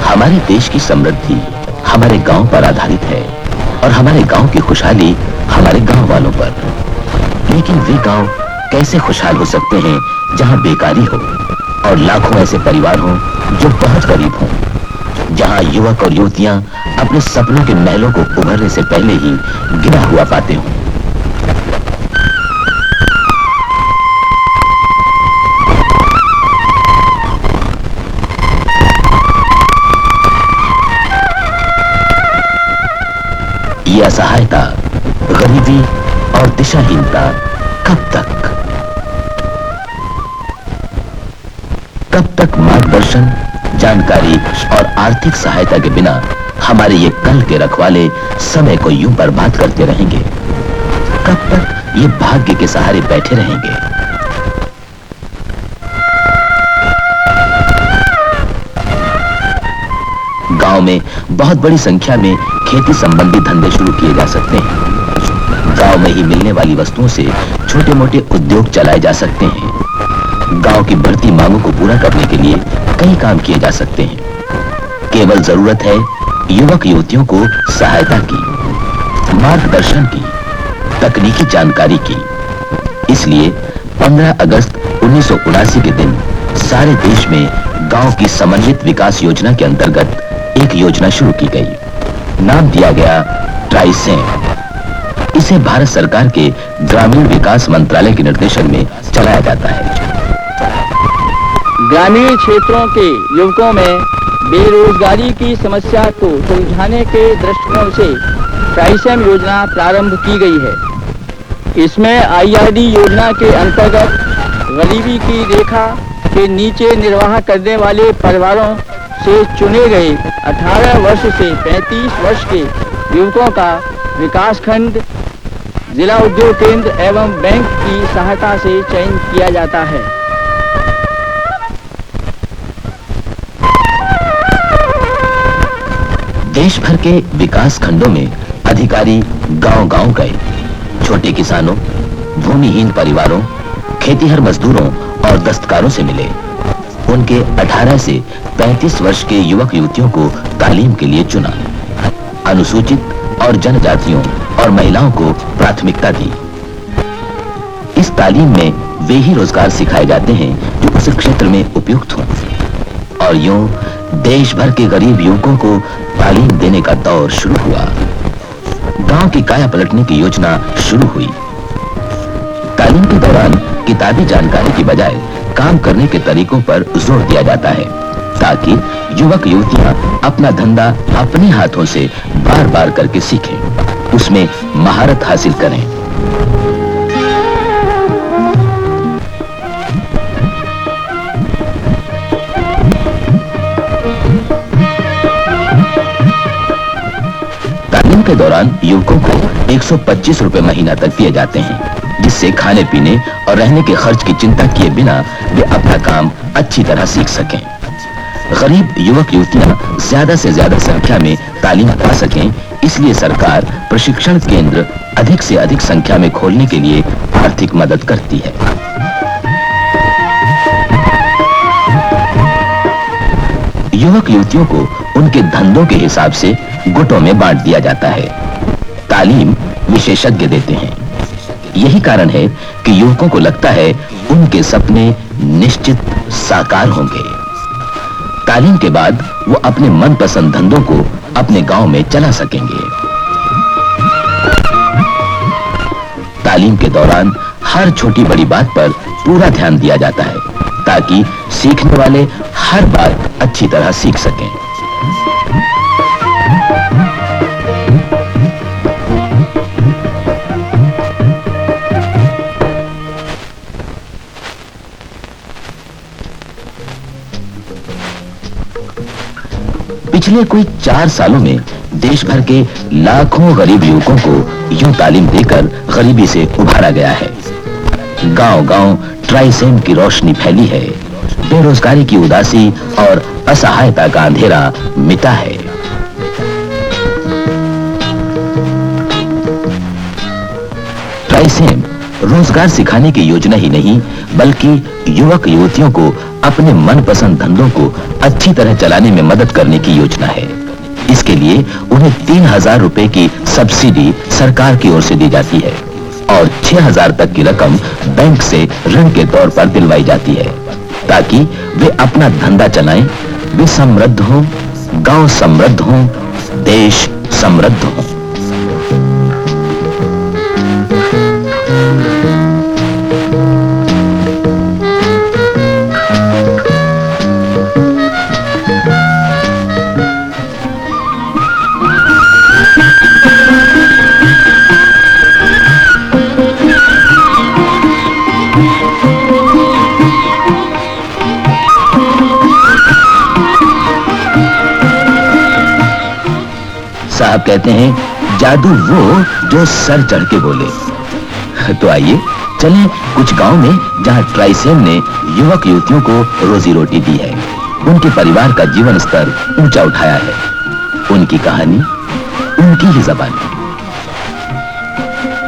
हमारे देश की समृद्धि हमारे गांव पर आधारित है और हमारे गांव की खुशहाली हमारे गांव वालों पर। लेकिन वे गांव कैसे खुशहाल हो सकते हैं जहां बेकारी हो और लाखों ऐसे परिवार हों जो बहुत गरीब हों, जहां युवक और युवतियां अपने सपनों के महलों को उभरने से पहले ही गिरा हुआ पाते हों। ये असहायता, गरीबी और दिशाहीनता कब तक मार्गदर्शन, जानकारी और आर्थिक सहायता के बिना हमारे ये कल के रखवाले समय को यूं बर्बाद करते रहेंगे? कब तक ये भाग्य के सहारे बैठे रहेंगे? गांव में बहुत बड़ी संख्या में खेती संबंधी धंधे शुरू किए जा सकते हैं। गांव में ही मिलने वाली वस्तुओं से छोटे मोटे उद्योग चलाए जा सकते हैं। गांव की बढ़ती मांगों को पूरा करने के लिए कई काम किए जा सकते हैं। केवल जरूरत है युवक युवतियों को सहायता की, मार्गदर्शन की, तकनीकी जानकारी की। इसलिए 15 अगस्त 1979 के दिन सारे देश में गांव की समन्वित विकास योजना के अंतर्गत एक योजना शुरू की गई। नाम दिया गया ट्राइसेम। इसे भारत सरकार के ग्रामीण विकास मंत्रालय के निर्देशन में चलाया जाता है। ग्रामीण क्षेत्रों के युवकों में बेरोजगारी की समस्या को सुलझाने के दृष्टिकोण से ट्राइसेम योजना प्रारंभ की गई है। इसमें IRD योजना के अंतर्गत गरीबी की रेखा के नीचे निर्वाह करने वाले परिवारों से चुने गए 18 वर्ष से 35 वर्ष के युवकों का विकासखंड, जिला उद्योग केंद्र एवं बैंक की सहायता से चयन किया जाता है। देश भर के विकास खंडों में अधिकारी गांव-गांव गए, छोटे किसानों, भूमिहीन परिवारों, खेतीहर मजदूरों और दस्तकारों से मिले। उनके 18 से 35 वर्ष के युवक युवतियों को तालीम के लिए चुना। अनुसूचित और जनजातियों और महिलाओं को प्राथमिकता दी। इस तालीम में वे ही रोजगार सिखाए जाते हैं जो उस क्षेत्र में उपयुक्त हों। और यूं देश भर के गरीब युवकों को तालीम देने का दौर शुरू हुआ। गांव की काया पलटने की योजना शुरू हुई। तालीम के दौरान किताबी जानकारी की बजाय काम करने के तरीकों पर जोर दिया जाता है ताकि युवक युवतियां अपना धंधा अपने हाथों से बार बार करके सीखें, उसमें महारत हासिल करें। तालीम के दौरान युवकों को 125 रुपए महीना तक दिए जाते हैं, जिससे खाने पीने और रहने के खर्च की चिंता किए बिना वे अपना काम अच्छी तरह सीख सकें। गरीब युवक युवतियां ज्यादा से ज्यादा संख्या में तालीम पा सकें, इसलिए सरकार प्रशिक्षण केंद्र अधिक से अधिक संख्या में खोलने के लिए आर्थिक मदद करती है। युवक युवतियों को उनके धंधों के हिसाब से गुटों में बांट दिया जाता है। तालीम विशेषज्ञ देते हैं। यही कारण है कि युवकों को लगता है उनके सपने निश्चित साकार होंगे। तालीम के बाद वो अपने मनपसंद धंधों को अपने गांव में चला सकेंगे। तालीम के दौरान हर छोटी बड़ी बात पर पूरा ध्यान दिया जाता है ताकि सीखने वाले हर बात अच्छी तरह सीख सकें। पिछले कोई 4 सालों में देश भर के लाखों गरीब युवकों को यूं तालीम देकर गरीबी से उभारा गया है। गांव-गांव ट्राइसेम की रोशनी फैली है, बेरोजगारी की उदासी और असहायता का अंधेरा मिटा है। ट्राइसेम रोजगार सिखाने की योजना ही नहीं बल्कि युवक युवतियों को अपने मनपसंद धंधों को अच्छी तरह चलाने में मदद करने की योजना है। इसके लिए उन्हें 3,000 रुपए की सब्सिडी सरकार की ओर से दी जाती है और 6,000 तक की रकम बैंक से ऋण के तौर पर दिलवाई जाती है ताकि वे अपना धंधा चलाएं, वे समृद्ध हों, गांव समृद्ध हों, देश समृद्ध हो। साहब कहते हैं जादू वो जो सर चढ़ के बोले। तो आइए चलें कुछ गांव में जहां ट्राइसेम ने युवक युवतियों को रोजी रोटी दी है, उनके परिवार का जीवन स्तर ऊंचा उठाया है। उनकी कहानी उनकी ही ज़बान।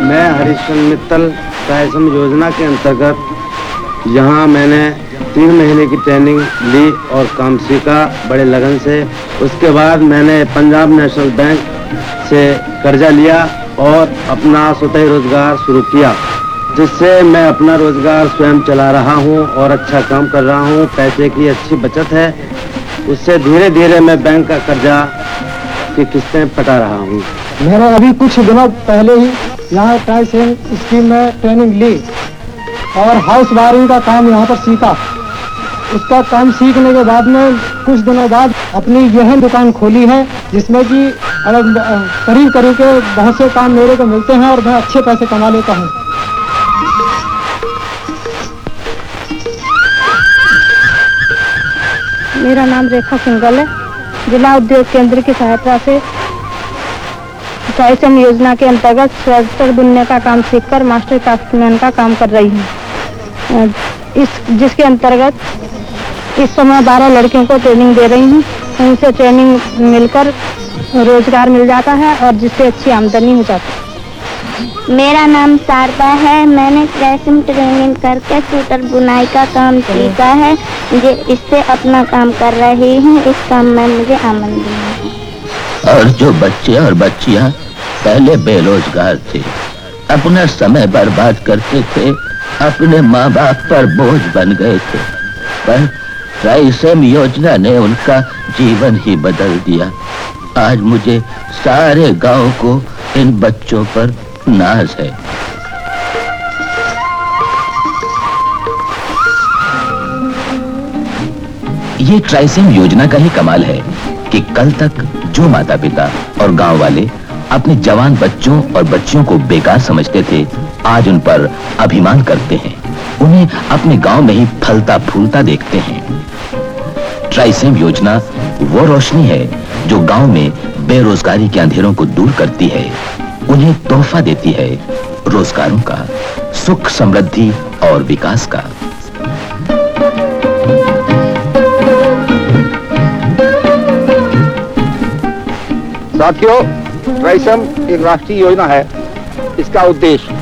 मैं हरिश्चंद्र मित्तल ट्राइसेम योजना के अंतर्गत यहाँ मैंने 3 महीने की ट्रेनिंग ली और काम सीखा बड़े लगन से। उसके बाद मैंने पंजाब नेशनल बैंक से कर्जा लिया और अपना स्वतः रोजगार शुरू किया, जिससे मैं अपना रोजगार स्वयं चला रहा हूँ और अच्छा काम कर रहा हूँ। पैसे की अच्छी बचत है, उससे धीरे धीरे मैं बैंक का कर्जा की किस्तें पटा रहा हूँ। मैंने अभी कुछ दिनों पहले ही यहाँ ट्राइसेम स्कीम में ट्रेनिंग ली और हाउस वायरिंग का काम यहाँ पर सीखा। उसका काम सीखने के बाद में कुछ दिनों बाद अपनी यह दुकान खोली है, जिसमें कि करीब करीब के बहुत से काम मेरे को मिलते हैं और मैं अच्छे पैसे कमा लेता हूँ। मेरा नाम रेखा सिंगल है। जिला उद्योग केंद्र की सहायता से ट्राइसेम योजना के अंतर्गत स्वेटर बुनने का काम सीखकर मास्टर क्राफ्टमैन का काम कर रही हूँ। जिसके अंतर्गत इस समय 12 लड़कियों को ट्रेनिंग दे रही हूँ। उनसे ट्रेनिंग मिलकर रोजगार मिल जाता है और जिससे अच्छी आमदनी हो जाती है। मेरा नाम शारदा है। मैंने ट्राइसेम ट्रेनिंग करके स्वेटर बुनाई का काम सीखा है। इससे अपना काम कर रही हूँ। इस काम में मुझे आमदनी है। और जो बच्चे और बच्चियां पहले बेरोजगार थे, अपना समय बर्बाद करते थे, अपने माँ बाप पर बोझ बन गए थे, पर ट्राइसेम योजना ने उनका जीवन ही बदल दिया। आज मुझे सारे गांव को इन बच्चों पर नाज है। ये ट्राइसेम योजना का ही कमाल है कि कल तक जो माता पिता और गांव वाले अपने जवान बच्चों और बच्चियों को बेकार समझते थे, आज उन पर अभिमान करते हैं, उन्हें अपने गांव में ही फलता फूलता देखते हैं। ट्राइसेम योजना वो रोशनी है जो गांव में बेरोजगारी के अंधेरों को दूर करती है, उन्हें तोहफा देती है रोजगारों का, सुख समृद्धि और विकास का। साथियों, ट्राइसेम एक राष्ट्रीय योजना है। इसका उद्देश्य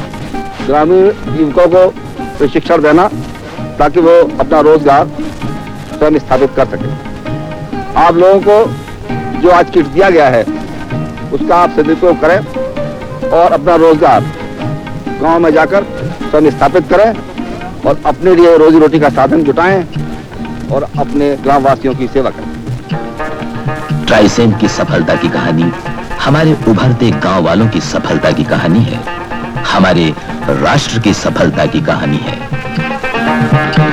ग्रामीण युवकों को प्रशिक्षण देना ताकि वो अपना रोजगार स्वयं स्थापित कर सके। आप लोगों को जो आज किट दिया गया है उसका आप सदुपयोग करें और अपना रोजगार गांव में जाकर स्वयं स्थापित करें और अपने लिए रोजी रोटी का साधन जुटाएं और अपने ग्रामवासियों की सेवा करें। ट्राइसेम की सफलता की कहानी हमारे उभरते गांव वालों की सफलता की कहानी है। हमारे राष्ट्र की सफलता की कहानी है।